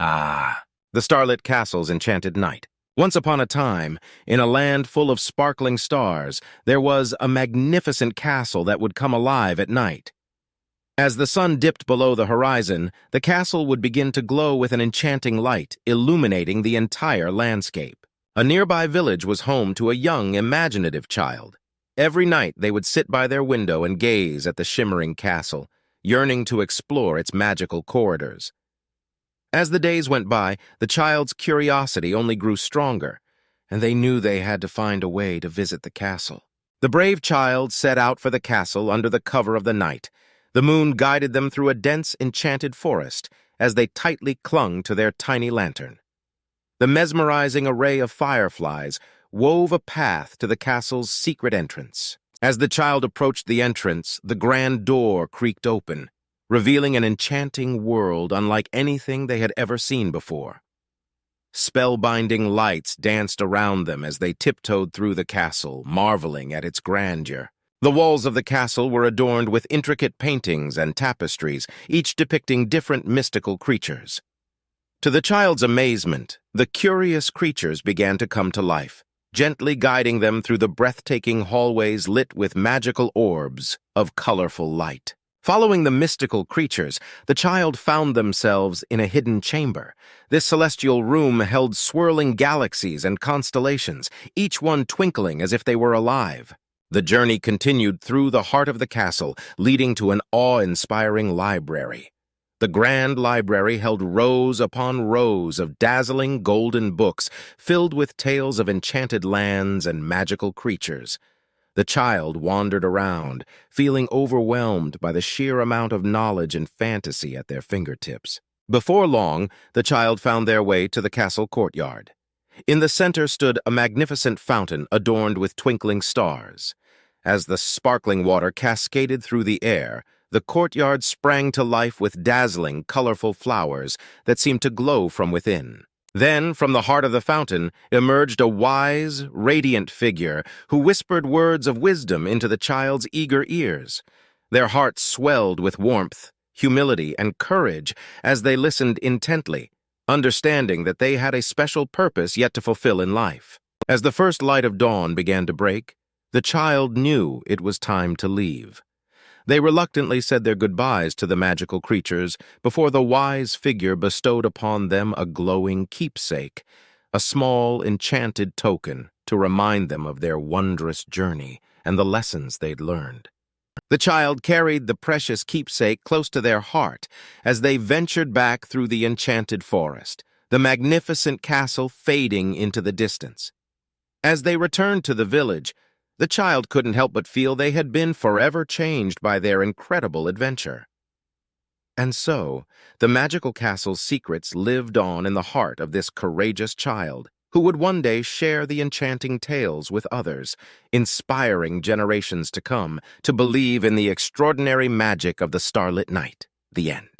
Ah, the Starlit Castle's enchanted night. Once upon a time, in a land full of sparkling stars, there was a magnificent castle that would come alive at night. As the sun dipped below the horizon, the castle would begin to glow with an enchanting light, illuminating the entire landscape. A nearby village was home to a young, imaginative child. Every night they would sit by their window and gaze at the shimmering castle, yearning to explore its magical corridors. As the days went by, the child's curiosity only grew stronger, and they knew they had to find a way to visit the castle. The brave child set out for the castle under the cover of the night. The moon guided them through a dense, enchanted forest as they tightly clung to their tiny lantern. The mesmerizing array of fireflies wove a path to the castle's secret entrance. As the child approached the entrance, the grand door creaked open, revealing an enchanting world unlike anything they had ever seen before. Spellbinding lights danced around them as they tiptoed through the castle, marveling at its grandeur. The walls of the castle were adorned with intricate paintings and tapestries, each depicting different mystical creatures. To the child's amazement, the curious creatures began to come to life, gently guiding them through the breathtaking hallways lit with magical orbs of colorful light. Following the mystical creatures, the child found themselves in a hidden chamber. This celestial room held swirling galaxies and constellations, each one twinkling as if they were alive. The journey continued through the heart of the castle, leading to an awe-inspiring library. The grand library held rows upon rows of dazzling golden books filled with tales of enchanted lands and magical creatures. The child wandered around, feeling overwhelmed by the sheer amount of knowledge and fantasy at their fingertips. Before long, the child found their way to the castle courtyard. In the center stood a magnificent fountain adorned with twinkling stars. As the sparkling water cascaded through the air, the courtyard sprang to life with dazzling, colorful flowers that seemed to glow from within. Then, from the heart of the fountain, emerged a wise, radiant figure who whispered words of wisdom into the child's eager ears. Their hearts swelled with warmth, humility, and courage as they listened intently, understanding that they had a special purpose yet to fulfill in life. As the first light of dawn began to break, the child knew it was time to leave. They reluctantly said their goodbyes to the magical creatures before the wise figure bestowed upon them a glowing keepsake, a small, enchanted token to remind them of their wondrous journey and the lessons they'd learned. The child carried the precious keepsake close to their heart as they ventured back through the enchanted forest, the magnificent castle fading into the distance. As they returned to the village, the child couldn't help but feel they had been forever changed by their incredible adventure. And so, the magical castle's secrets lived on in the heart of this courageous child, who would one day share the enchanting tales with others, inspiring generations to come to believe in the extraordinary magic of the starlit night. The end.